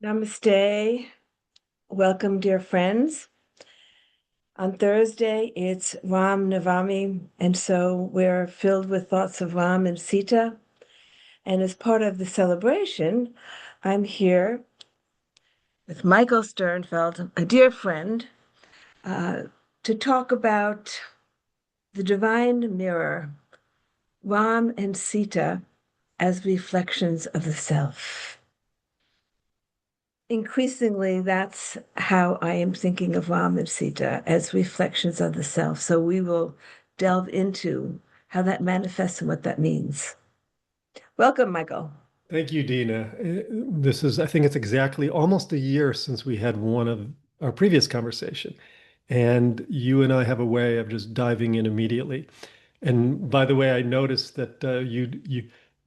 Namaste. Welcome, dear friends. On Thursday, it's Ram Navami, and so we're filled with thoughts of Ram and Sita. And as part of the celebration, I'm here with Michael Sternfeld, a dear friend, uh, to talk about the divine mirror, Ram and Sita, as reflections of the self. Increasingly, that's how I am thinking of Ram and Sita as reflections of the self. So we will delve into how that manifests and what that means. Welcome, Michael. Thank you, Dena. I think it's exactly almost a year since we had one of our previous conversation. And you and I have a way of just diving in immediately. And by the way, I noticed that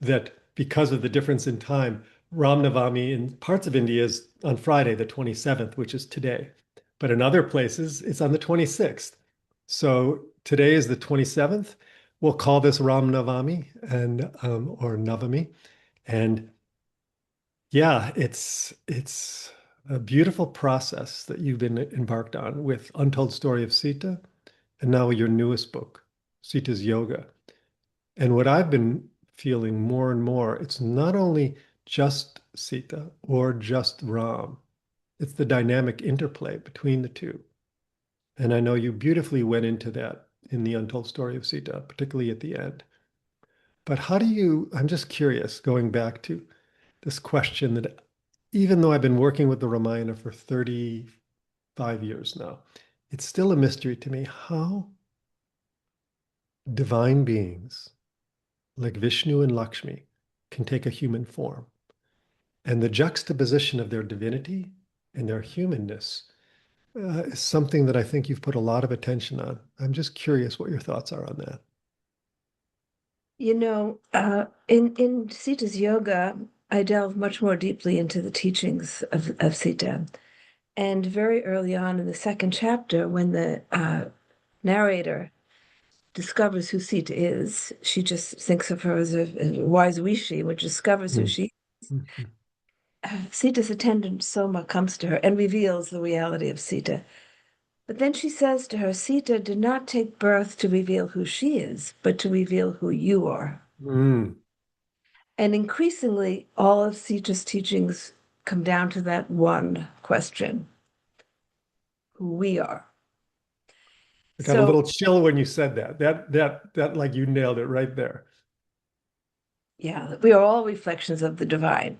that because of the difference in time, Ram Navami in parts of India is on Friday, the 27th, which is today. But in other places, it's on the 26th. So today is the 27th. We'll call this Ram Navami and or Navami. And yeah, it's a beautiful process that you've been embarked on with Untold Story of Sita, and now your newest book, Sita's Yoga. And what I've been feeling more and more, it's not only just Sita or just Ram, it's the dynamic interplay between the two. And I know you beautifully went into that in the Untold Story of Sita, particularly at the end. But I'm just curious, going back to this question that even though I've been working with the Ramayana for 35 years now, it's still a mystery to me how divine beings like Vishnu and Lakshmi can take a human form. And the juxtaposition of their divinity and their humanness is something that I think you've put a lot of attention on. I'm just curious what your thoughts are on that. In Sita's yoga, I delve much more deeply into the teachings of Sita. And very early on in the second chapter, when the narrator discovers who Sita is, she just thinks of her as a wise rishi, which discovers who Mm, she mhm, Sita's attendant Soma comes to her and reveals the reality of Sita. But then she says to her, Sita did not take birth to reveal who she is, but to reveal who you are. mm. And increasingly, all of Sita's teachings come down to that one question, who we are. I got a So, little chill when you said that. That like you nailed it right there. yeah, we are all reflections of the divine.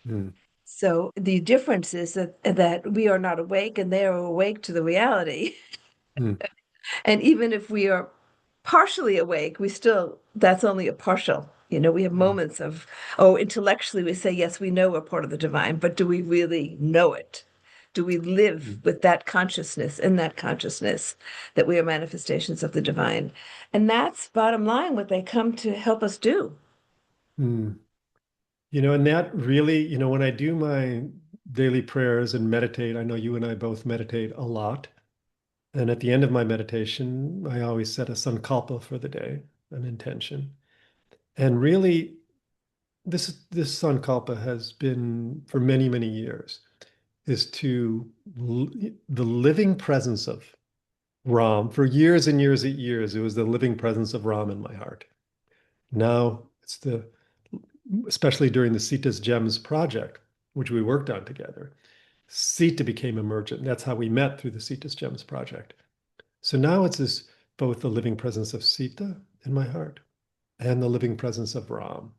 Mm, So the difference is that we are not awake and they are awake to the reality. mm, And even if we are partially awake, that's only a partial. We have mm, moments of, oh, intellectually we say, yes, we know we're part of the divine, but do we really know it? Do we live mm, with that consciousness, in that consciousness that we are manifestations of the divine? And that's bottom line what they come to help us do. mm. And that really, when I do my daily prayers and meditate, I know you and I both meditate a lot. And at the end of my meditation, I always set a sankalpa for the day, an intention. And really, this sankalpa has been for many, many years, is the living presence of Ram. For years and years and years, it was the living presence of Ram in my heart. Now it's especially during the Sita's Gems project, which we worked on together, Sita became emergent. That's how we met through the Sita's Gems project. So now it's both the living presence of Sita in my heart and the living presence of Ram.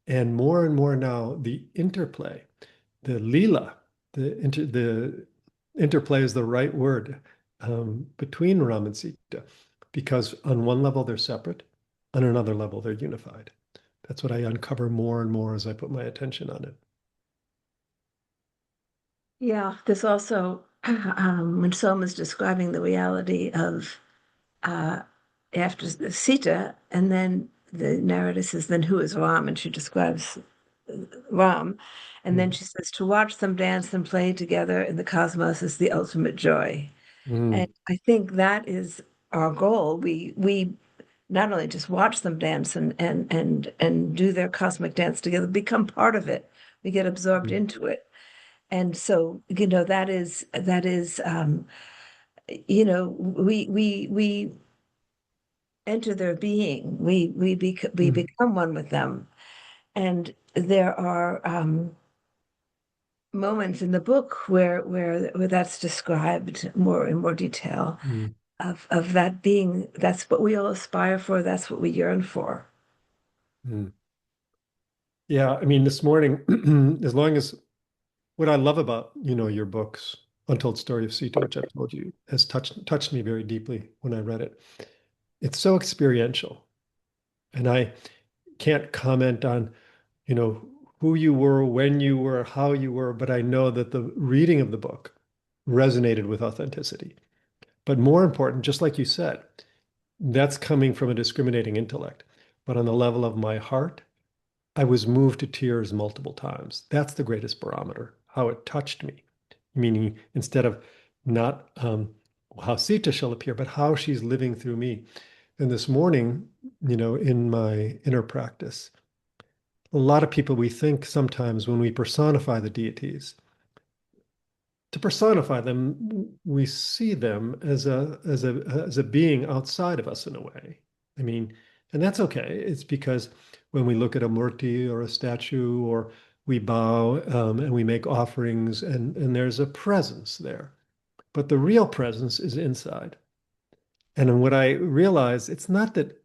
And more now, the interplay, the lila, the interplay is the right word between Ram and Sita, because on one level they're separate, on another level they're unified. That's what I uncover more and more as I put my attention on it. Yeah, there's also when Soma's describing the reality of uh, after Sita, and then the narrator says, then who is Ram? And she describes Ram. And then Mm, she says, to watch them dance and play together in the cosmos is the ultimate joy. And mm, I think that is our goal. We not only just watch them dance and do their cosmic dance together, become part of it. We get absorbed mm, into it. And so, that is we enter their being. We Mm, become one with them. And there are moments in the book where that's described more in more detail mm, of that being. That's what we all aspire for. That's what we yearn for. mm. Yeah, I mean, this morning, as long as what I love about, your books, Untold Story of Sita, which I've told you, has touched me very deeply when I read it. It's so experiential. And I can't comment on, you know, who you were, when you were, how you were, but I know that the reading of the book resonated with authenticity. But more important, just like you said, that's coming from a discriminating intellect. But on the level of my heart, I was moved to tears multiple times. That's the greatest barometer, how it touched me. Meaning, instead of not how Sita shall appear, but how she's living through me. And this morning, in my inner practice, a lot of people, we think sometimes when we personify the deities, to personify them, we see them as a being outside of us in a way. I mean, and that's okay. It's because when we look at a murti or a statue, or we bow and we make offerings, and there's a presence there. But the real presence is inside. And what I realize, it's not that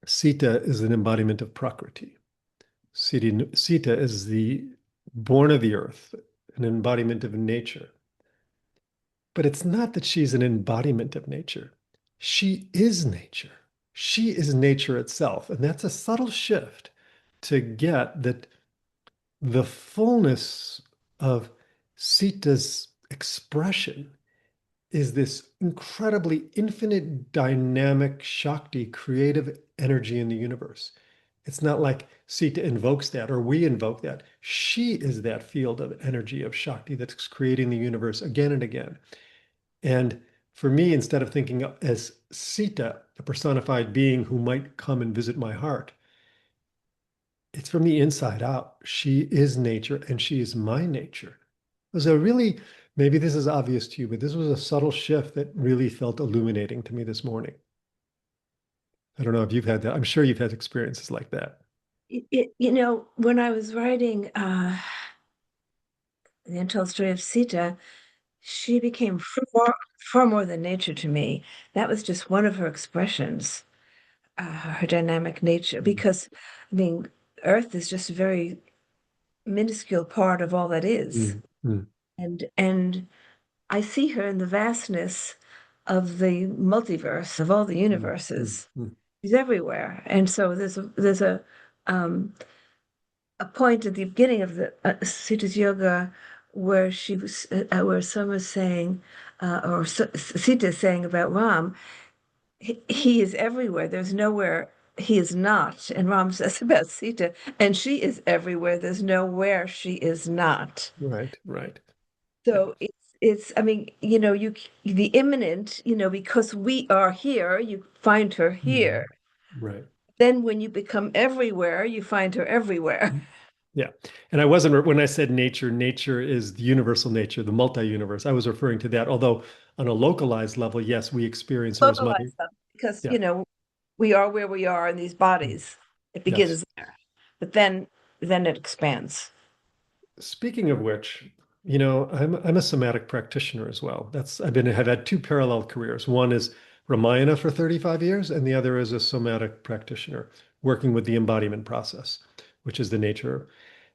Sita is an embodiment of Prakriti. Sita is the born of the earth, an embodiment of nature. But it's not that she's an embodiment of nature. She is nature. She is nature itself. And that's a subtle shift to get that the fullness of Sita's expression is this incredibly infinite, dynamic, Shakti, creative energy in the universe. It's not like Sita invokes that or we invoke that. She is that field of energy of Shakti that's creating the universe again and again. And for me, instead of thinking as Sita, a personified being who might come and visit my heart, it's from the inside out. She is nature and she is my nature. It was a really, maybe this is obvious to you, but this was a subtle shift that really felt illuminating to me this morning. I don't know if you've had that. I'm sure you've had experiences like that. When I was writing The Untold Story of Sita, she became far more than nature to me. That was just one of her expressions, her dynamic nature, Mm, because, I mean, Earth is just a very minuscule part of all that is. mm, mm, And I see her in the vastness of the multiverse, of all the mm, mm, universes. mm. She's everywhere. And so um, a point at the beginning of the Sita's yoga where where someone was saying, Sita is saying about Ram, he is everywhere. There's nowhere he is not. And Ram says about Sita, and she is everywhere. There's nowhere she is not. Right, right. Yeah. So I mean, the imminent, because we are here, you find her Mm, here. right. Then when you become everywhere, you find her everywhere. Yeah. And I wasn't, when I said nature, nature is the universal nature, the multi-universe. I was referring to that, although on a localized level, yes, we experience her as mother. Localize them because, Yeah. we are where we are in these Mm. bodies. It Yes. begins there, but then it expands. Speaking of which, I'm a somatic practitioner as well. Have had two parallel careers. One is Ramayana for 35 years, and the other is a somatic practitioner working with the embodiment process, which is the nature.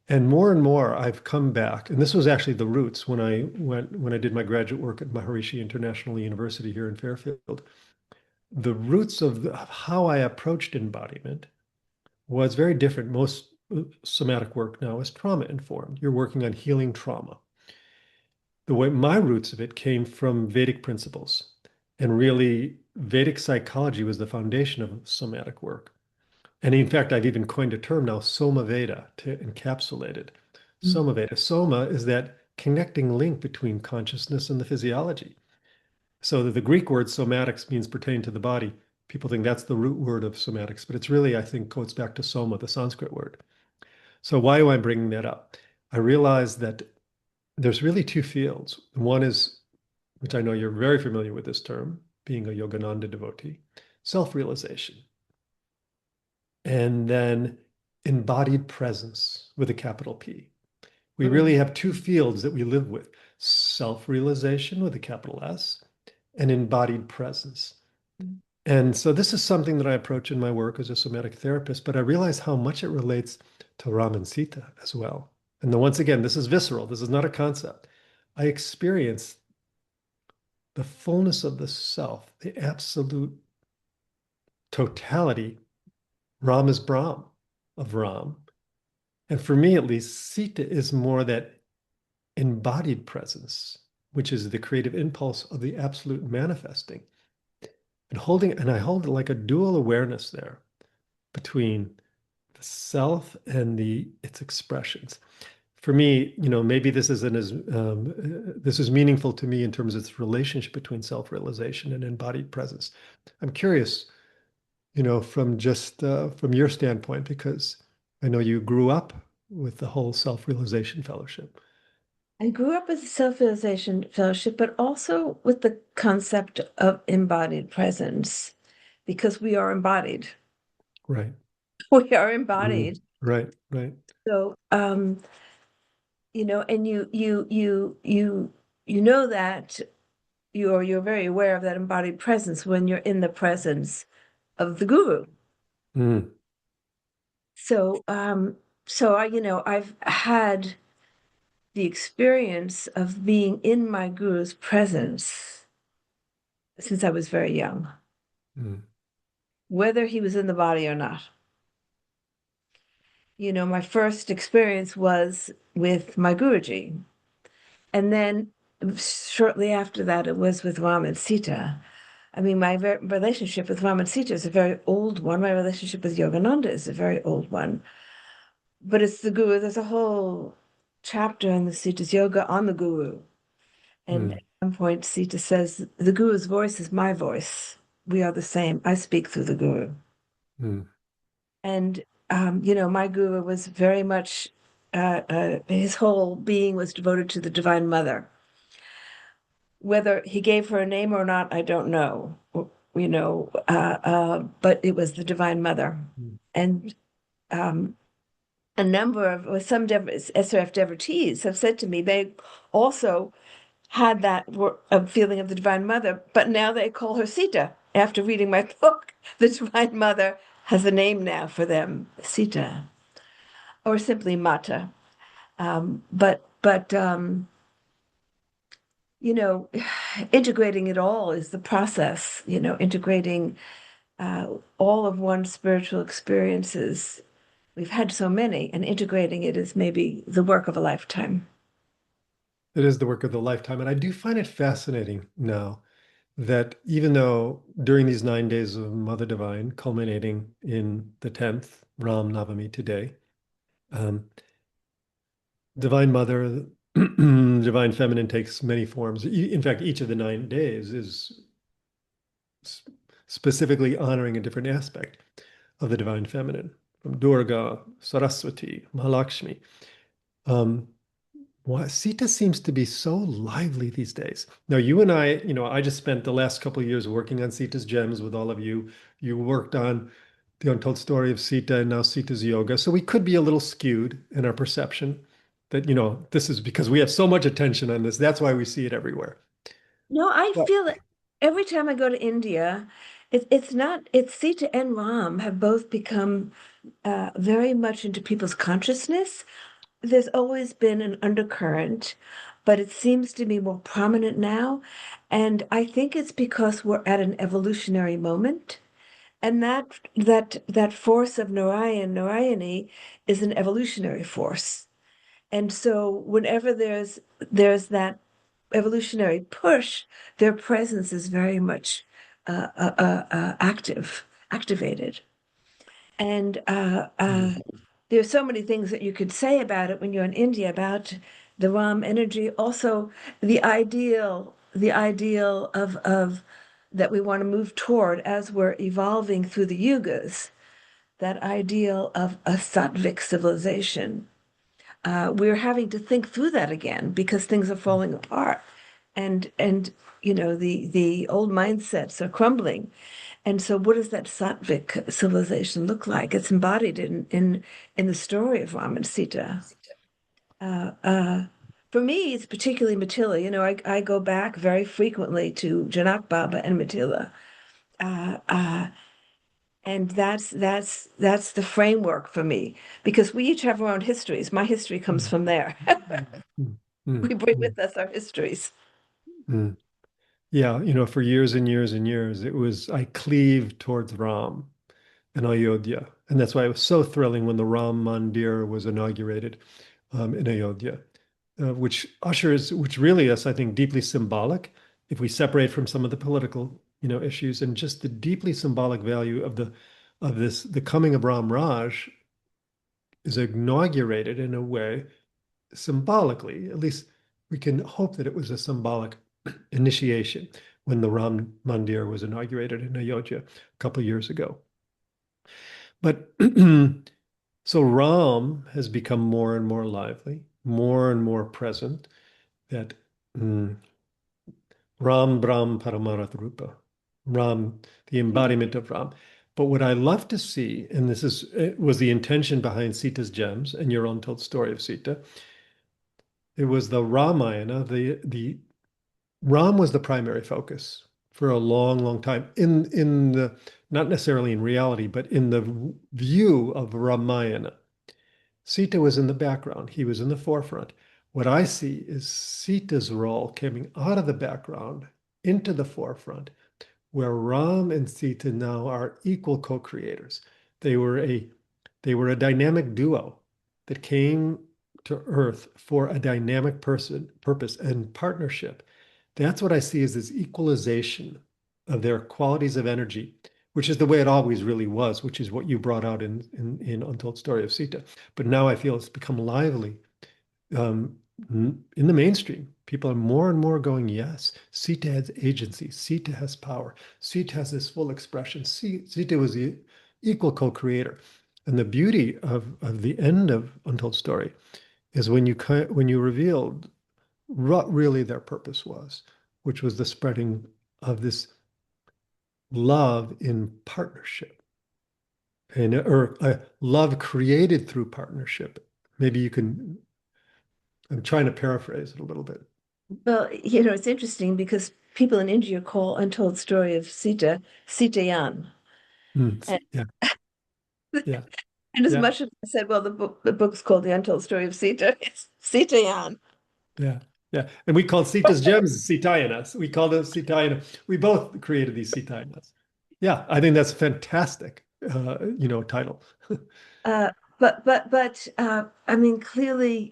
And more, I've come back, and this was actually the roots when I did my graduate work at Maharishi International University here in Fairfield. The roots of how I approached embodiment was very different. Most somatic work now is trauma informed. You're working on healing trauma. The way my roots of it came from Vedic principles, and really Vedic psychology was the foundation of somatic work. And in fact, I've even coined a term now, Soma Veda, to encapsulate it. Mm. Soma Veda. Soma is that connecting link between consciousness and the physiology. So the Greek word somatics means pertain to the body. People think that's the root word of somatics, but it's really, I think, goes back to soma, the Sanskrit word. So why am I bringing that up? I realize that there's really two fields. One is, which I know you're very familiar with this term, being a Yogananda devotee, self-realization, and then embodied presence with a capital P. We really Mm. have two fields that we live with, self-realization with a capital S and embodied presence. And so this is something that I approach in my work as a somatic therapist, but I realize how much it relates to Ram and Sita as well. And then once again, this is visceral. This is not a concept. I experience the fullness of the self, the absolute totality. Ram is Brahm of Ram. And for me, at least, Sita is more that embodied presence, which is the creative impulse of the absolute manifesting. And I hold it like a dual awareness there between the self and its expressions. For me, maybe this isn't as this is meaningful to me in terms of its relationship between self-realization and embodied presence. I'm curious, from just from your standpoint, because I know you grew up with the whole self-realization fellowship. I grew up with the Self-Realization Fellowship, but also with the concept of embodied presence, because we are embodied. Right. We are Mm. embodied. Right. Right. So, and you know that you're very aware of that embodied presence when you're in the presence of the guru. Mm. So, I've had the experience of being in my guru's presence since I was very young, Mm. whether he was in the body or not. My first experience was with my Guruji. And then shortly after that, it was with Ram and Sita. I mean, my relationship with Ram and Sita is a very old one. My relationship with Yogananda is a very old one. But it's the Guru. There's a whole chapter in the Sita's Yoga on the Guru. And Mm. at one point, Sita says, the Guru's voice is my voice. We are the same. I speak through the Guru. Mm. And, my Guru was very much, his whole being was devoted to the Divine Mother. Whether he gave her a name or not, I don't know, but it was the Divine Mother. Mm. And a number of, or some SRF devotees have said to me they also had that feeling of the Divine Mother, but now they call her Sita. After reading my book, the Divine Mother has a name now for them, Sita, or simply Mata. But you know, integrating it all is the process. Integrating all of one's spiritual experiences. We've had so many, and integrating it is maybe the work of a lifetime. It is the work of the lifetime. And I do find it fascinating now that even though during these 9 days of Mother Divine, culminating in the 10th, Ram Navami today, um, Divine Mother, Divine Feminine takes many forms. In fact, each of the 9 days is specifically honoring a different aspect of the Divine Feminine, from Durga, Saraswati, Mahalakshmi. Um, Sita seems to be so lively these days. Now, you and I just spent the last couple of years working on Sita's gems with all of you. You worked on the Untold Story of Sita and now Sita's Yoga. So we could be a little skewed in our perception that, this is because we have so much attention on this. That's why we see it everywhere. No, I But feel that every time I go to India, it's Sita and Ram have both become very much into people's consciousness. There's always been an undercurrent, but it seems to be more prominent now. And I think it's because we're at an evolutionary moment. And that force of Narayani is an evolutionary force. And so whenever there's that evolutionary push, their presence is very much activated. And there's so many things that you could say about it when you're in India about the Ram energy. Also, the ideal of that we want to move toward as we're evolving through the yugas, that ideal of a sattvic civilization, we're having to think through that again because things are falling apart, and the old mindsets are crumbling. And so, what does that Sattvic civilization look like? It's embodied in the story of Ram and Sita. Uh, uh, for me, it's particularly Matilda. I go back very frequently to Janak Baba and Matilda. Uh, uh, and that's the framework for me because we each have our own histories. My history comes mm, from there. mm, mm, We bring mm, with us our histories. mm. Yeah, for years and years and years, it was I cleaved towards Ram and Ayodhya. And that's why it was so thrilling when the Ram Mandir was inaugurated in Ayodhya, which really is, I think, deeply symbolic if we separate from some of the political, issues and just the deeply symbolic value the coming of Ram Raj is inaugurated in a way symbolically. At least we can hope that it was a symbolic initiation when the Ram Mandir was inaugurated in Ayodhya a couple of years ago. But so Ram has become more and more lively, more and more present. That mm, Ram Brahm Paramarat Rupa, Ram, the embodiment of Ram. But what I love to see, and was the intention behind Sita's Gems and your Untold Story of Sita, it was the Ramayana. The Ram was the primary focus for a long, long time in the not necessarily in reality, but in the view of Ramayana. Sita was in the background, he was in the forefront. What I see is Sita's role coming out of the background into the forefront, where Ram and Sita now are equal co-creators. They were a they were a dynamic duo that came to Earth for a dynamic purpose and partnership. That's what I see as this equalization of their qualities of energy, which is the way it always really was, which is what you brought out in Untold Story of Sita. But now I feel it's become lively um, in the mainstream. People are more and more going, yes, Sita has agency, Sita has power, Sita has this full expression. Sita was the equal co-creator. And the beauty of the end of Untold Story is when you revealed what really their purpose was, which was the spreading of this love in partnership and or love created through partnership. Maybe you can. I'm trying to paraphrase it a little bit. Well, it's interesting because people in India call Untold Story of Sita Sitayan. And, Yeah, yeah, and as yeah, much as I said, well, the book's called The Untold Story of Sita, it's Sitayan. yeah, yeah. And we called Sita's Gems Sitayanas. We called it Sitayana. We both created these Sitayanas. Yeah, I think that's a fantastic, title. But I mean, clearly,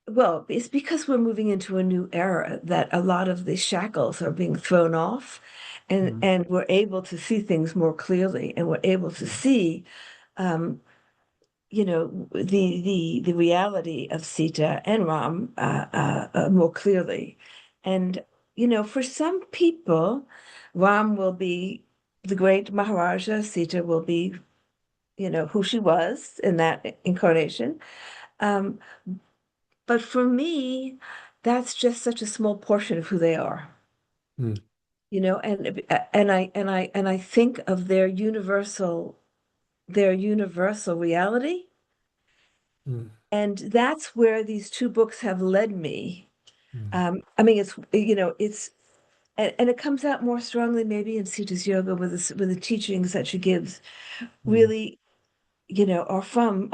well, it's because we're moving into a new era that a lot of the shackles are being thrown off, and Mm, and we're able to see things more clearly, and we're able to mm, see, the reality of Sita and Ram more clearly. And for some people, Ram will be the great Maharaja, Sita will be, who she was in that incarnation. Um, but for me, that's just such a small portion of who they are. mm, And I think of their universal reality. mm, And that's where these two books have led me. mm, I mean, and it comes out more strongly maybe in Sita's yoga with the teachings that she gives. mm, Really, are from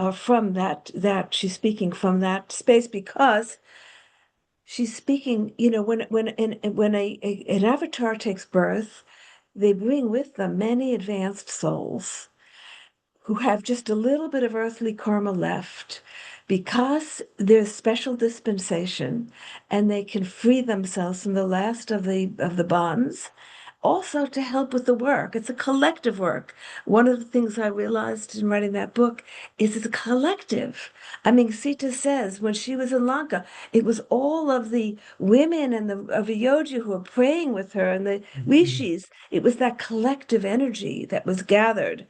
that she's speaking from that space because she's speaking. When an avatar takes birth, they bring with them many advanced souls who have just a little bit of earthly karma left because there's special dispensation and they can free themselves from the last of the bonds, also to help with the work. It's a collective work. One of the things I realized in writing that book is it's a collective. I mean, Sita says when she was in Lanka, it was all of the women and the of Ayodhya who were praying with her and the mm, rishis. It was that collective energy that was gathered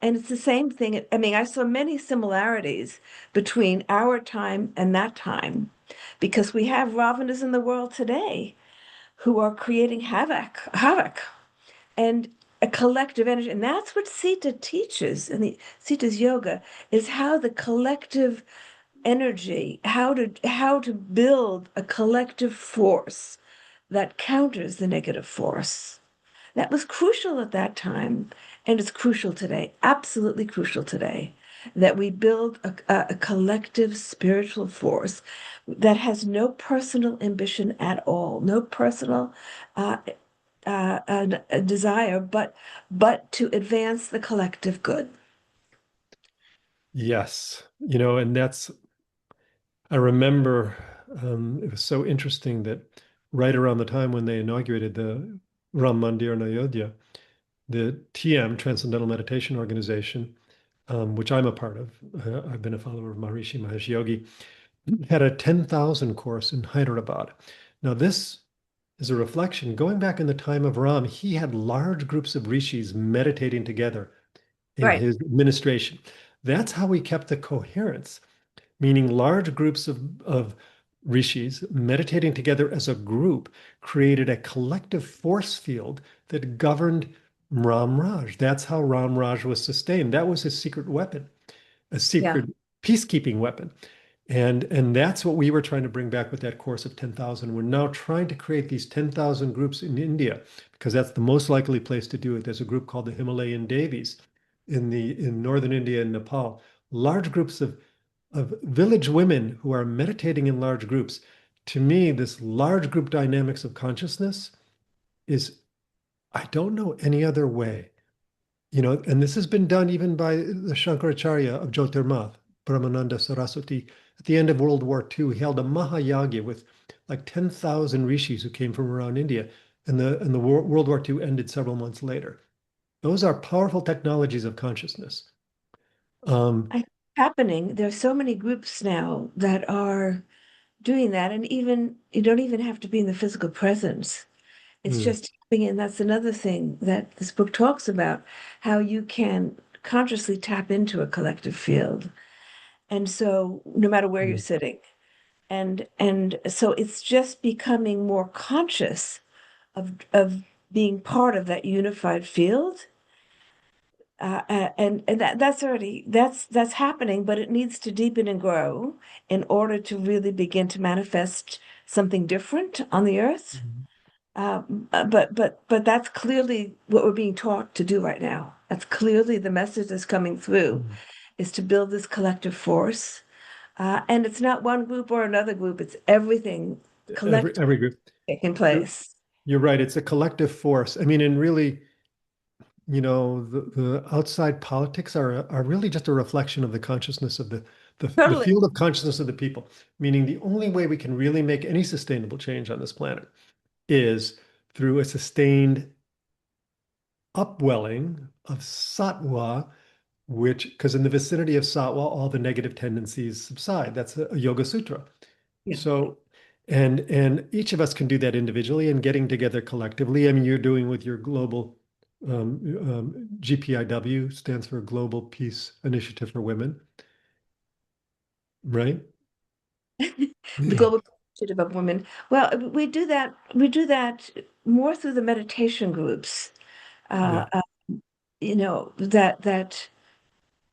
And it's the same thing. I mean, I saw many similarities between our time and that time because we have Ravanas in the world today who are creating havoc, and a collective energy. And that's what Sita teaches in the Sita's yoga is how the collective energy, how to build a collective force that counters the negative force. That was crucial at that time, and it's crucial today, absolutely crucial today, that we build a collective spiritual force that has no personal ambition at all, no personal uh, desire, but to advance the collective good. Yes, and I remember it was so interesting that right around the time when they inaugurated the Ram Mandir in Ayodhya, the TM, Transcendental Meditation Organization, which I'm a part of, I've been a follower of Maharishi Mahesh Yogi, had a 10,000 course in Hyderabad. Now, this is a reflection. Going back in the time of Ram, he had large groups of rishis meditating together in Right. his administration. That's how he kept the coherence, meaning large groups of rishis meditating together as a group created a collective force field that governed Ram Raj. That's how Ram Raj was sustained. That was his secret weapon, a Yeah. secret peacekeeping weapon. And that's what we were trying to bring back with that course of 10,000. We're now trying to create these 10,000 groups in India because that's the most likely place to do it. There's a group called the Himalayan Devis in northern India and Nepal. Large groups of village women who are meditating in large groups. To me, this large group dynamics of consciousness is, I don't know any other way. And this has been done even by the Shankaracharya of Jyotirmath, Brahmananda Saraswati. At the end of World War II, he held a Mahayagya with like 10,000 rishis who came from around India. And the World War II ended several months later. Those are powerful technologies of consciousness. Um, I happening. There's so many groups now that are doing that, and even you don't even have to be in the physical presence. It's mm, just tapping in. That's another thing that this book talks about, how you can consciously tap into a collective field. And so no matter where you're mm, sitting. And so it's just becoming more conscious of being part of that unified field. And that's already that's happening, but it needs to deepen and grow in order to really begin to manifest something different on the earth. mm, But that's clearly what we're being taught to do right now. That's clearly the message that's coming through, mm. is to build this collective force. And it's not one group or another group, it's everything Every collectively every group. taking You're, place. you're right. It's a collective force. I mean, and really, the outside politics are really just a reflection of the consciousness of the Totally. field of consciousness of the people. Meaning the only way we can really make any sustainable change on this planet is through a sustained upwelling of sattva, which, because in the vicinity of sattva, all the negative tendencies subside. That's a Yoga Sutra. Yeah. So, and each of us can do that individually and getting together collectively. I mean, you're doing with your global GPIW stands for Global Peace Initiative for Women, right? The Yeah. Global Initiative of Women. Well, we do that more through the meditation groups. Yeah. Uh, uh, that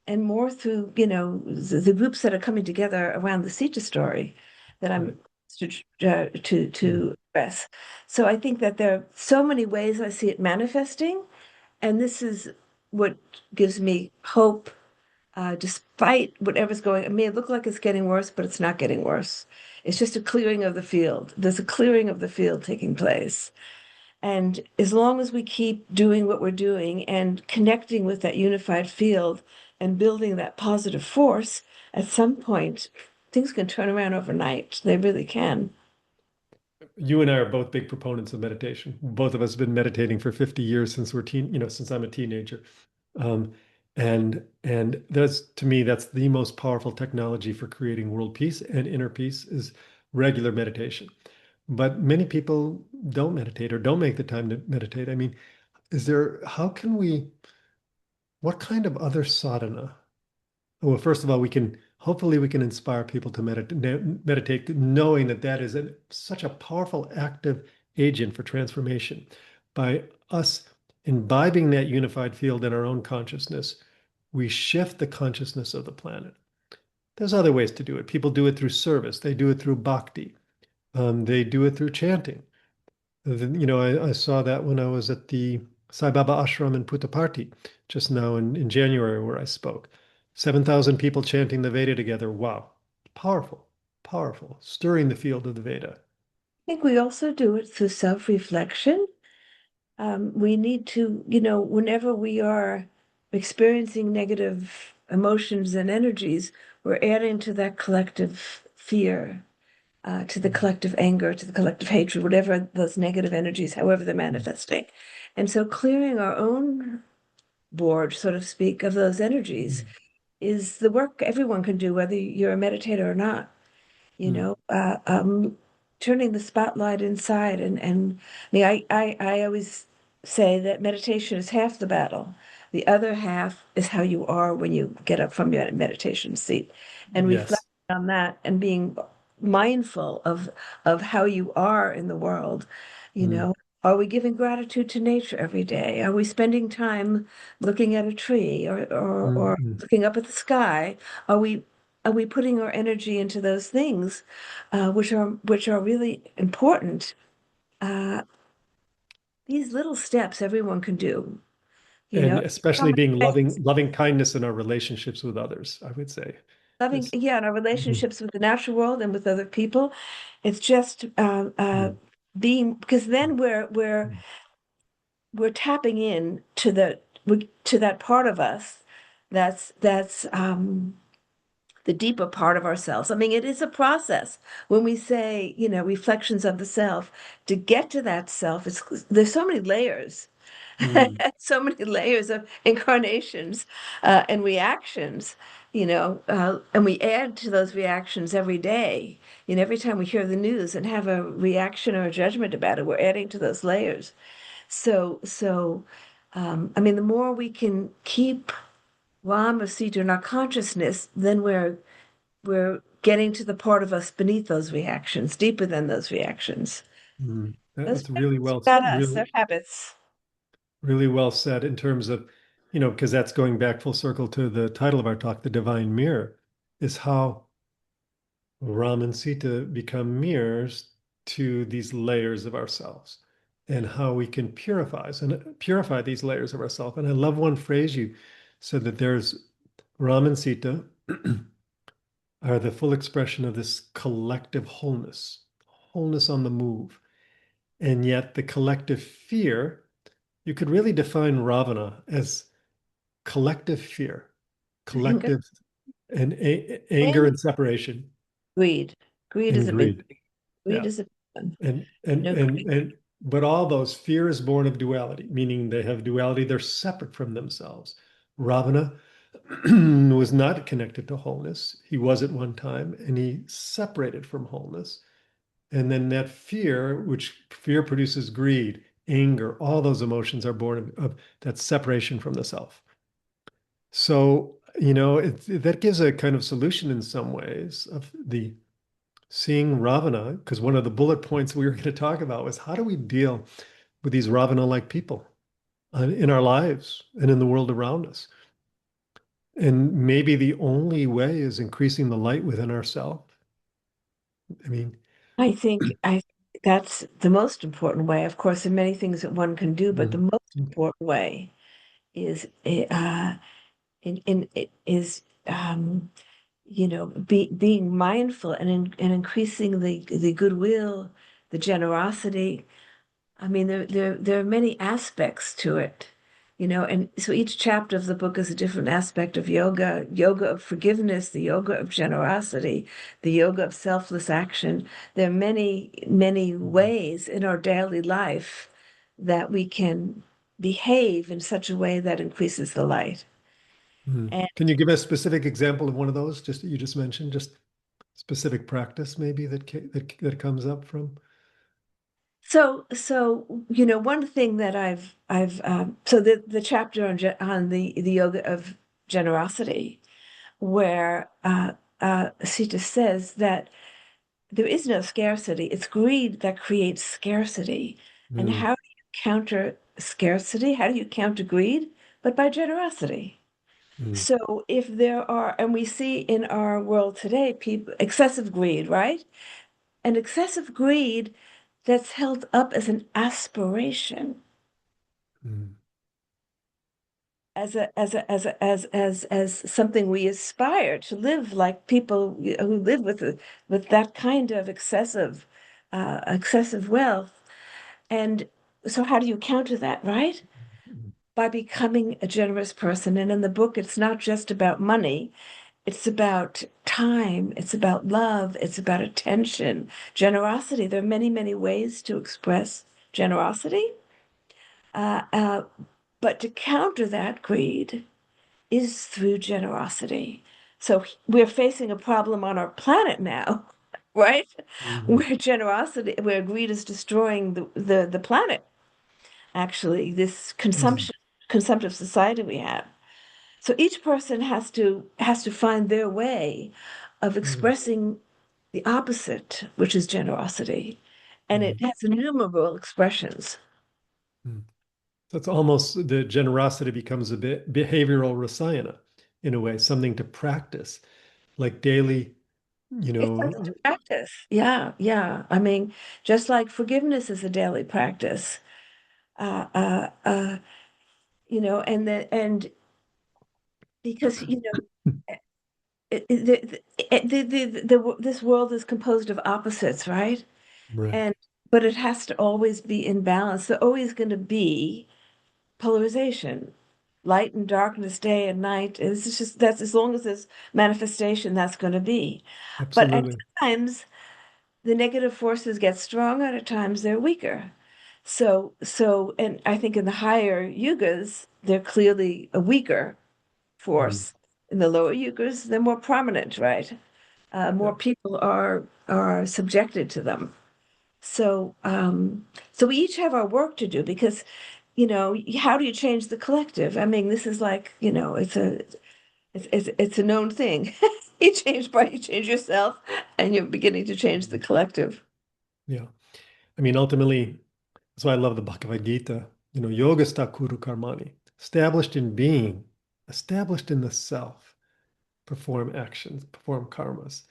and more through, the groups that are coming together around the Sita story that Right. I'm to express. So I think that there are so many ways I see it manifesting, and this is what gives me hope, despite whatever's going. It may look like it's getting worse, but it's not getting worse. It's just a clearing of the field. There's a clearing of the field taking place. And as long as we keep doing what we're doing and connecting with that unified field and building that positive force, at some point, things can turn around overnight. They really can. You and I are both big proponents of meditation. Both of us have been meditating for 50 years since I'm a teenager. Um, and that's to me, that's the most powerful technology for creating world peace and inner peace is regular meditation. But many people don't meditate or don't make the time to meditate. I mean, how can we what kind of other sadhana? Well, first of all, hopefully we can inspire people to meditate, knowing that that is such a powerful active agent for transformation. By us imbibing that unified field in our own consciousness, we shift the consciousness of the planet. There's other ways to do it. People do it through service. They do it through bhakti. They do it through chanting. I saw that when I was at the Sai Baba ashram in Puttaparthi just now in January where I spoke. 7,000 people chanting the Veda together. Wow. Powerful, powerful, stirring the field of the Veda. I think we also do it through self-reflection. We need to, whenever we are experiencing negative emotions and energies, we're adding to that collective fear, to the collective anger, to the collective hatred, whatever those negative energies, however they're manifesting. And so clearing our own board, so to speak, of those energies is the work everyone can do, whether you're a meditator or not. you Mm, know, uh, um, turning the spotlight inside. And I mean, I always say that meditation is half the battle. The other half is how you are when you get up from your meditation seat and reflect yes. on that and being mindful of how you are in the world. You Mm, know, are we giving gratitude to nature every day? Are we spending time looking at a tree or mm. looking up at the sky? Are we are we putting our energy into those things, which are really important? Uh, these little steps everyone can do. And So especially many being ways. loving kindness in our relationships with others, I would say. Loving, Is yeah, in our Mhm, relationships with the natural world and with other people. It's just mm, being, because then we're tapping in to that part of us that's the deeper part of ourselves. I mean, it is a process. When we say, reflections of the self, to get to that self, there's so many layers, mm, so many layers of incarnations and reactions, and we add to those reactions every day. Every time we hear the news and have a reaction or a judgment about it, we're adding to those layers. So, I mean, the more we can keep Ram or Sita in our consciousness, then we're getting to the part of us beneath those reactions, deeper than those reactions. Those That's reactions are not us, really, they're habits. really well said in terms of, because that's going back full circle to the title of our talk, The Divine Mirror, is how Ram and Sita become mirrors to these layers of ourselves and how we can purify these layers of ourselves. And I love one phrase you said that there's Ram and Sita are the full expression of this collective wholeness, wholeness on the move. And yet the collective fear, you could really define Ravana as collective fear, Anger, collective and anger anger, and separation greed. Greed is and a big greed. greed Yeah. is a big one. Greed. But all those fear is born of duality, meaning they have duality, they're separate from themselves. Ravana was not connected to wholeness. He was at one time, and he separated from wholeness. And then that fear, which fear produces greed, anger, all those emotions are born of that separation from the self. So, that gives a kind of solution in some ways of the seeing Ravana, because one of the bullet points we were going to talk about was how do we deal with these Ravana-like people in our lives and in the world around us? And maybe the only way is increasing the light within ourselves. I mean, I that's the most important way. Of course, there are many things that one can do, but the mhm. most important way is is being mindful and increasing the goodwill, the generosity. I mean, there are many aspects to it, and so each chapter of the book is a different aspect of yoga of forgiveness, the yoga of generosity, the yoga of selfless action. There are many, many ways in our daily life that we can behave in such a way that increases the light. And Can you give a specific example of one of those just that you just mentioned, just specific practice maybe that comes up from? One thing that so the chapter on the yoga of generosity, where Sita says that there is no scarcity. It's greed that creates scarcity. And Mm, how do you counter scarcity? How do you counter greed? But by generosity. mm, So if there are, and we see in our world today, people excessive greed, right? And excessive greed that's held up as an aspiration, mm, as something we aspire to live like people who live with that kind of excessive wealth. And so how do you counter that, right? mm, By becoming a generous person. And in the book, it's not just about money. It's about time. It's about love. It's about attention, generosity. There are many, many ways to express generosity. Uh, uh, but to counter that greed is through generosity. So we're facing a problem on our planet now, right? mm, Where greed is destroying the planet, actually, this mm, consumptive society we have. So each person has to find their way of mm, expressing the opposite, which is generosity. And it mm, has innumerable expressions. mm. So it's almost the generosity becomes a bit behavioral rasayana in a way, something to practice, like daily, you It's something to know, practice. Yeah, yeah. I mean, just like forgiveness is a daily practice. Uh, uh, uh, and because this world is composed of opposites, right? right. And but it has to always be in balance. There's always going to be polarization, light and darkness, day and night. It's just that's as long as there's manifestation, that's going to be. But at Absolutely. times, the negative forces get stronger. At times, they're weaker. And I think in the higher yugas, they're clearly a weaker Mm, force. In the lower yugas, they're more prominent, right? yeah. More people are subjected to them. So we each have our work to do because, how do you change the collective? I mean, this is like, it's a known thing. You change yourself, and you're beginning to change the collective. Yeah. I mean, ultimately, that's why I love the Bhagavad Gita. Yogastha kuru karmani, established in being, established in the self, perform actions, perform karmas.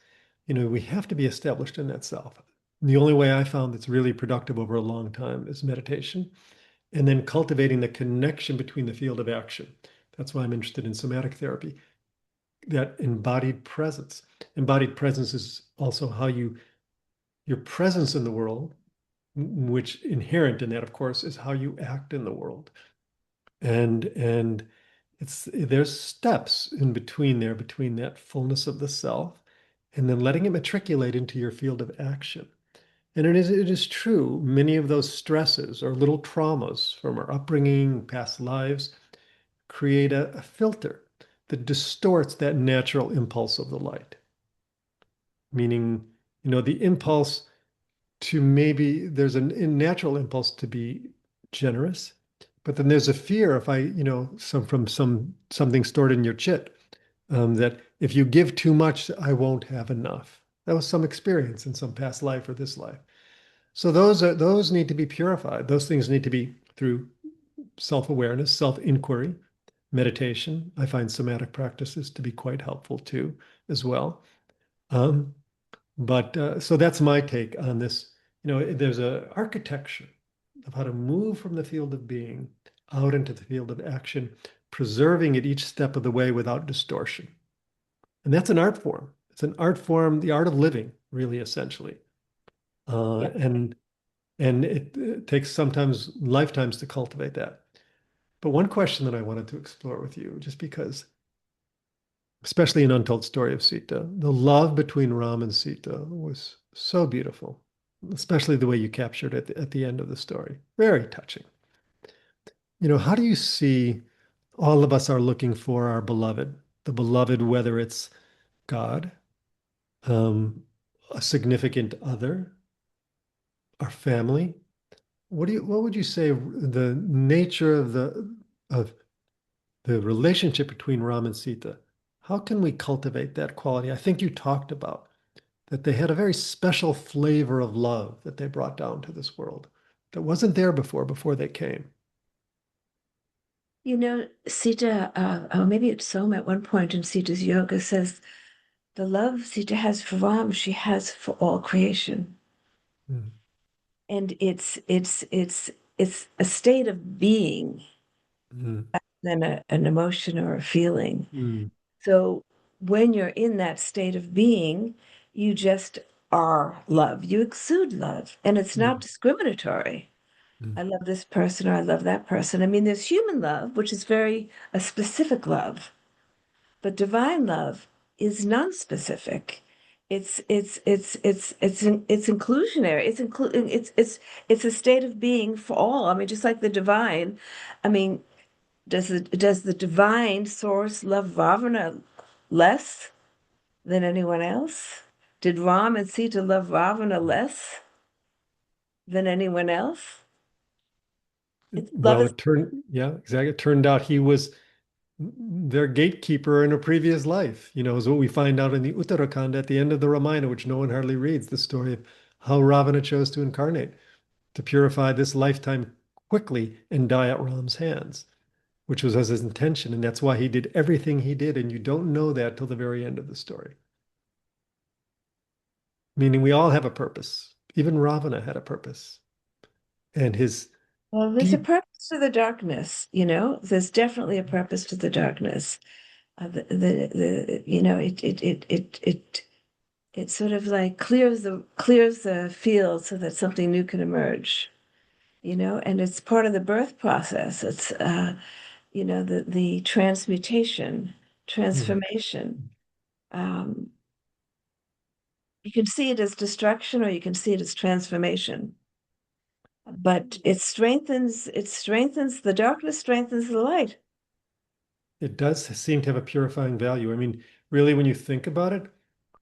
We have to be established in that self. The only way I found that's really productive over a long time is meditation and then cultivating the connection between the field of action. That's why I'm interested in somatic therapy, that embodied presence. Embodied presence is also how your presence in the world, which inherent in that, of course, is how you act in the world. And there's steps in between there, between that fullness of the self and then letting it matriculate into your field of action. And it is true, many of those stresses or little traumas from our upbringing, past lives, create a filter that distorts that natural impulse of the light. Meaning, the impulse to maybe there's a natural impulse to be generous, but then there's a fear if I, something stored in your chit, that if you give too much, I won't have enough. That was some experience in some past life or this life. So those need to be purified. Those things need to be through self-awareness, self-inquiry, meditation. I find somatic practices to be quite helpful too, as well. Um, but so that's my take on this. There's a architecture of how to move from the field of being out into the field of action, preserving at each step of the way without distortion. And that's an art form. It's an art form, the art of living, really, essentially. Yeah. And it takes sometimes lifetimes to cultivate that. But one question that I wanted to explore with you, just because, especially in Untold Story of Sita, the love between Ram and Sita was so beautiful, especially the way you captured it at the end of the story. Very touching. How do you see all of us are looking for our beloved, the beloved, whether it's God, um, a significant other, our family? what would you say the nature of the relationship between Ram and Sita? How can we cultivate that quality? I think you talked about that they had a very special flavor of love that they brought down to this world that wasn't there before they came. Sita, maybe it's Soma at one point in Sita's yoga says, the love Sita has for Ram, she has for all creation. Mm, And it's a state of being mm, than an emotion or a feeling. mm, So when you're in that state of being, you just are love. You exude love, and it's not mm, discriminatory. mm, I love this person or I love that person. I mean, there's human love, which is very a specific love, but divine love is non-specific. It's inclusionary. It's a state of being for all. I mean, just like the divine. I mean, does the divine source love Ravana less than anyone else? Did Ram and Sita love Ravana less than anyone else? Love Well, is it turned, yeah, exactly. It turned out he was their gatekeeper in a previous life, is what we find out in the Uttarakhand at the end of the Ramayana, which no one hardly reads, the story of how Ravana chose to incarnate, to purify this lifetime quickly and die at Ram's hands, which was his intention. And that's why he did everything he did. And you don't know that till the very end of the story. Meaning we all have a purpose. Even Ravana had a purpose. And his well, there's a deep, purpose to the darkness, There's definitely a purpose to the darkness. It sort of like clears the field so that something new can emerge, and it's part of the birth process. It's the transmutation, mm, transformation. Um, you can see it as destruction or you can see it as transformation. But it strengthens the darkness strengthens the light. it does seem to have a purifying value. I mean, really, when you think about it,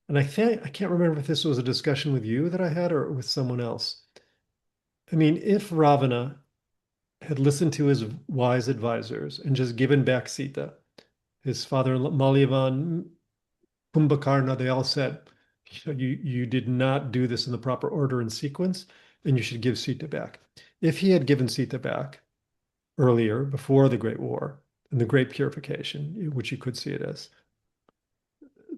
and I can't remember if this was a discussion with you that I had or with someone else. I mean, if Ravana had listened to his wise advisors and just given back Sita, his father Malyavan, Kumbhakarna, they all said, you did not do this in the proper order and sequence, and you should give Sita back. If he had given Sita back earlier, before the Great War and the Great Purification, which you could see it as,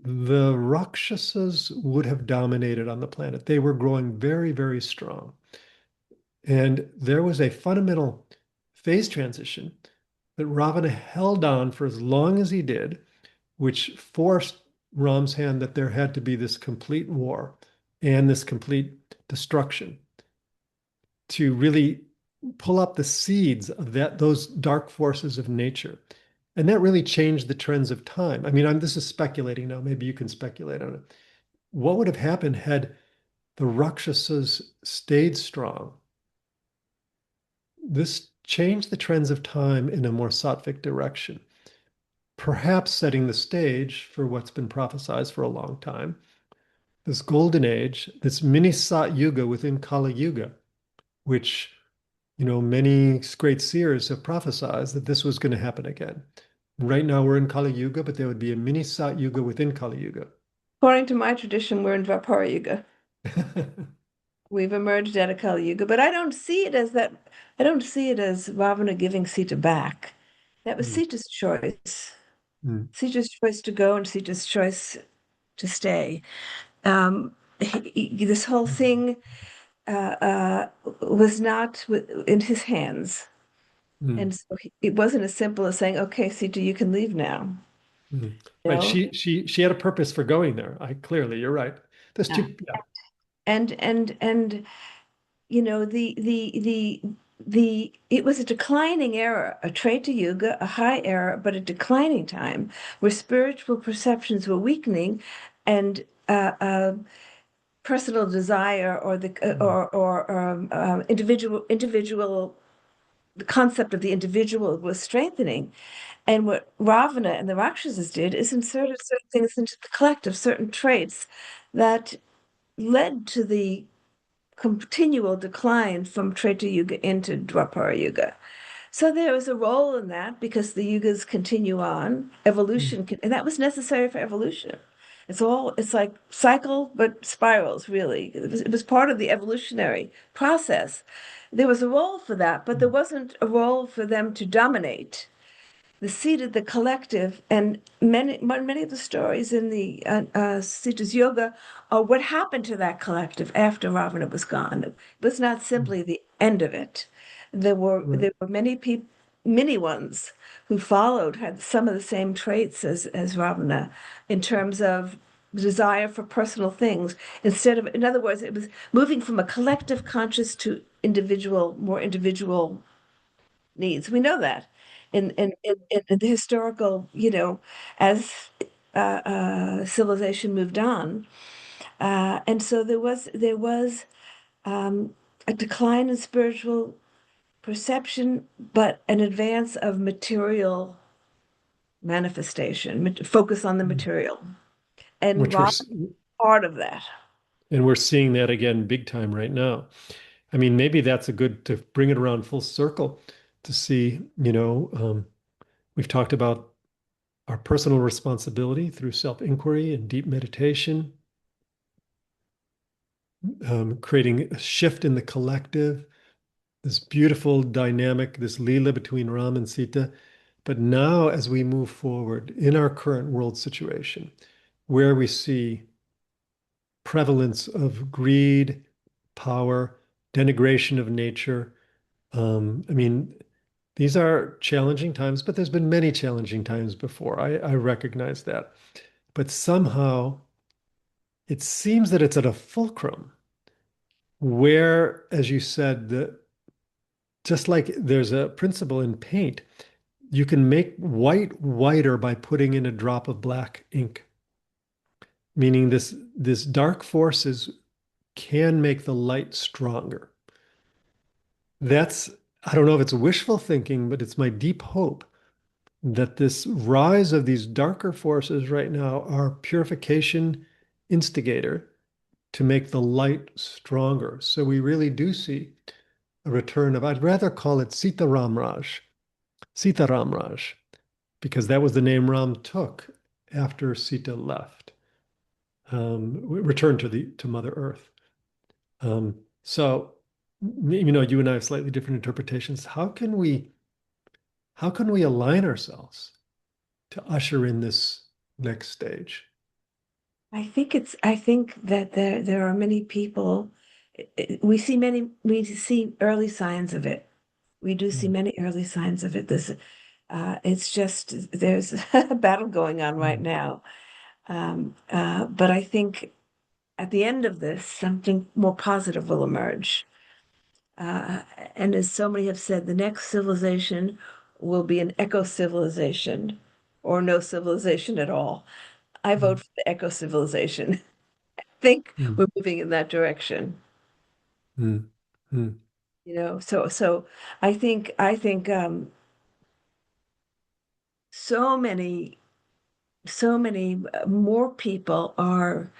the Rakshasas would have dominated on the planet. They were growing very, very strong. And there was a fundamental phase transition that Ravana held on for as long as he did, which forced Ram's hand that there had to be this complete war and this complete destruction to really pull up the seeds of those dark forces of nature. And that really changed the trends of time. I mean, this is speculating now. Maybe you can speculate on it. What would have happened had the Rakshasas stayed strong? This changed the trends of time in a more sattvic direction, perhaps setting the stage for what's been prophesied for a long time, this golden age, this mini Sat Yuga within Kali Yuga, which, many great seers have prophesied that this was going to happen again. Right now we're in Kali Yuga, but there would be a mini Sat Yuga within Kali Yuga. According to my tradition, we're in Dwapara Yuga. We've emerged out of Kali Yuga, but I don't see it as that. I don't see it as Ravana giving Sita back. That was Mm, Sita's choice. mm, Sita's choice to go and Sita's choice to stay. This whole thing was not in his hands. mm, And so it wasn't as simple as saying, okay, Sita, you can leave now. mm. You Right. know? She had a purpose for going there. Clearly, you're right. There's Yeah. two. Yeah. And the it was a declining era, a Treta Yuga, a high era, but a declining time where spiritual perceptions were weakening and personal desire or the Mm, individual the concept of the individual was strengthening. And what Ravana and the Rakshasas did is inserted certain things into the collective, certain traits that led to the continual decline from Treta Yuga into Dwapara Yuga. So there was a role in that because the yugas continue on, Mm. and that was necessary for evolution. It's like cycle, but spirals, really. It was part of the evolutionary process. There was a role for that, but there Mm. wasn't a role for them to dominate the Sita, the collective, and many of the stories in the Sita's yoga are what happened to that collective after Ravana was gone. It was not Mm. simply the end of it. Right. There were many people, many ones who followed had some of the same traits as Ravana in terms of desire for personal things instead of, in other words, it was moving from a collective conscious to more individual needs. We know that in the historical, as civilization moved on, and so there was a decline in spiritual perception, but an advance of material manifestation, focus on the Mm. material, and Which we're Ra part of that. and we're seeing that again big time right now. I mean, maybe that's a good to bring it around full circle to see, we've talked about our personal responsibility through self-inquiry and deep meditation, creating a shift in the collective, this beautiful dynamic, this lila between Ram and Sita. But now, as we move forward in our current world situation, where we see prevalence of greed, power, denigration of nature, I mean, these are challenging times, but there's been many challenging times before. I recognize that. But somehow it seems that it's at a fulcrum where, as you said, just like there's a principle in paint, you can make white whiter by putting in a drop of black ink, meaning this dark forces can make the light stronger. That's, I don't know if it's wishful thinking, but it's my deep hope that this rise of these darker forces right now are purification instigator to make the light stronger. So we really do see a return of, I'd rather call it Sita Ramraj, because that was the name Ram took after Sita left, returned to Mother Earth. So, you and I have slightly different interpretations. How can we align ourselves to usher in this next stage? I think that there are many people. We see early signs of it. We do see Mm. many early signs of it. It's just there's a battle going on right Mm. now. But I think at the end of this, something more positive will emerge. Uh, and as so many have said, the next civilization will be an eco civilization or no civilization at all. I vote Mm. for the eco civilization. I think Mm. we're moving in that direction. Mm. Mm. So I think so many more people are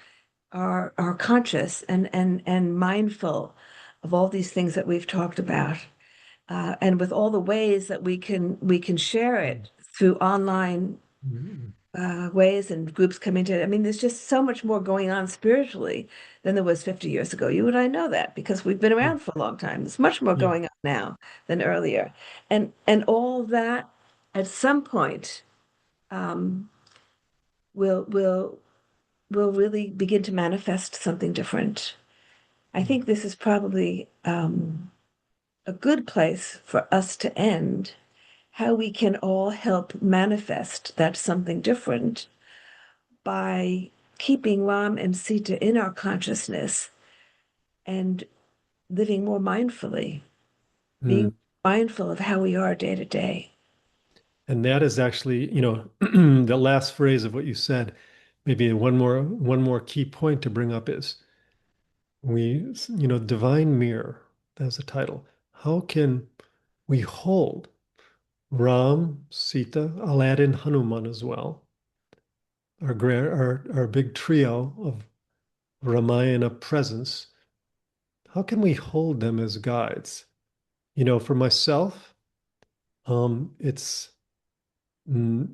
conscious and mindful of all these things that we've talked about, and with all the ways that we can share Mm. it through online Mm. ways and groups coming to. I mean, there's just so much more going on spiritually than there was 50 years ago. You and I know that because we've been Mm. around for a long time. There's much more Yeah. going on now than earlier, and all that at some point um, will will will really begin to manifest something different. I Mm. think this is probably a good place for us to end. How we can all help manifest that something different by keeping Ram and Sita in our consciousness and living more mindfully, being Mm. mindful of how we are day to day. And that is actually, the last phrase of what you said. Maybe one more key point to bring up is divine mirror. That's the title. How can we hold Ram, Sita? I'll add in Hanuman as well. Our big trio of Ramayana presence. how can we hold them as guides? For myself, it's mm,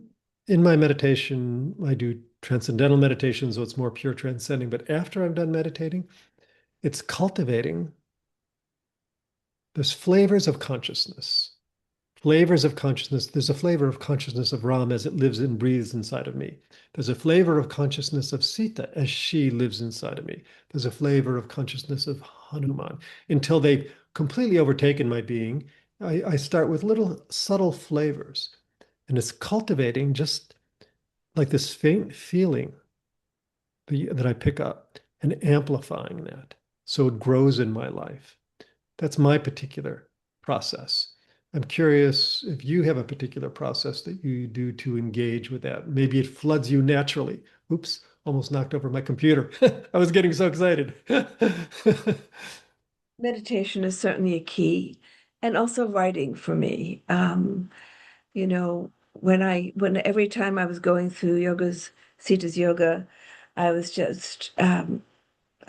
in my meditation, I do transcendental meditation, so it's more pure transcending. But after I'm done meditating, it's cultivating. There's flavors of consciousness. Flavors of consciousness. There's a flavor of consciousness of Ram as it lives and breathes inside of me. There's a flavor of consciousness of Sita as she lives inside of me. There's a flavor of consciousness of Hanuman. Until they've completely overtaken my being, I start with little subtle flavors. And it's cultivating just like this faint feeling that I pick up and amplifying that so it grows in my life. That's my particular process. I'm curious if you have a particular process that you do to engage with that. Maybe it floods you naturally. Oops, almost knocked over my computer. I was getting so excited. Meditation is certainly a key, and also writing for me. When every time I was going through Sita's yoga, I was just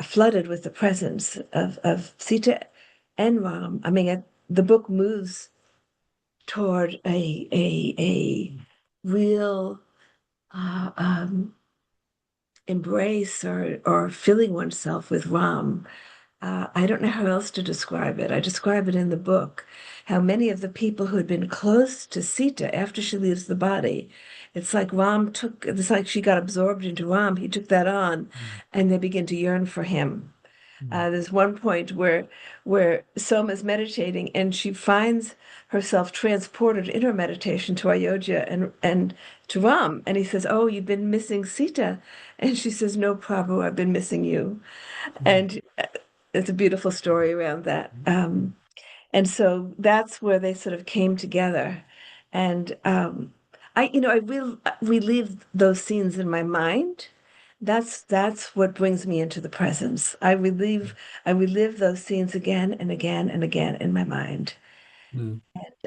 flooded with the presence of Sita and Ram. I mean, the book moves toward a real embrace or filling oneself with Ram. I don't know how else to describe it. I describe it in the book, how many of the people who had been close to Sita after she leaves the body, it's like she got absorbed into Ram. He took that on, and they begin to yearn for him. There's one point where Soma's meditating and she finds herself transported in her meditation to Ayodhya and to Ram. And he says, "Oh, you've been missing Sita." And she says, "No, Prabhu, I've been missing you." And it's a beautiful story around that. And so that's where they sort of came together. And I will relive those scenes in my mind. That's what brings me into the presence. I relive those scenes again and again and again in my mind. Mm.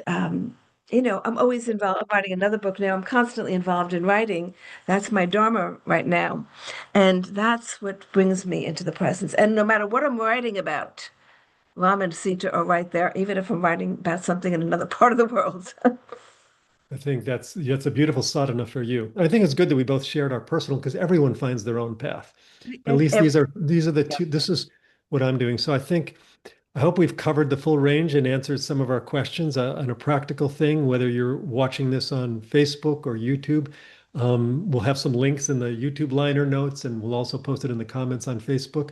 I'm always involved. I'm writing another book now. I'm constantly involved in writing. That's my dharma right now. And that's what brings me into the presence. And no matter what I'm writing about, Ram and Sita are right there, even if I'm writing about something in another part of the world. I think that's a beautiful sadhana for you. I think it's good that we both shared our personal because everyone finds their own path. But at And least every, these are the yeah. two. This is what I'm doing. So I hope we've covered the full range and answered some of our questions on a practical thing, whether you're watching this on Facebook or YouTube. We'll have some links in the YouTube liner notes, and we'll also post it in the comments on Facebook.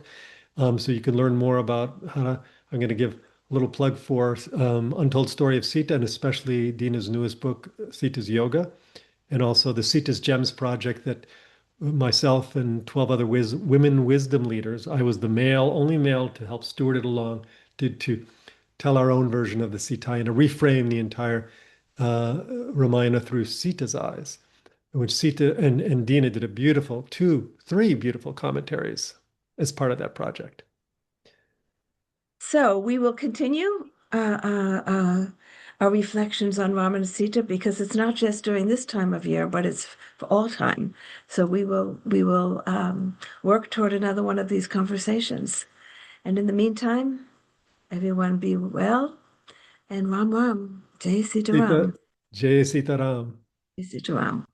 So you can learn more about I'm going to give a little plug for Untold Story of Sita, and especially Dena's newest book, Sita's Yoga, and also the Sita's Gems project that myself and 12 other women wisdom leaders, I was the only male to help steward it along, to tell our own version of the Sita and to reframe the entire Ramayana through Sita's eyes, in which Sita and Dena did three beautiful commentaries as part of that project. So we will continue our reflections on Ram and Sita because it's not just during this time of year, but it's for all time. So we will work toward another one of these conversations. And in the meantime, everyone be well and Ram Ram. Jai Sita Sita, Ram. Jai Sitaram. Jai Sita Ram.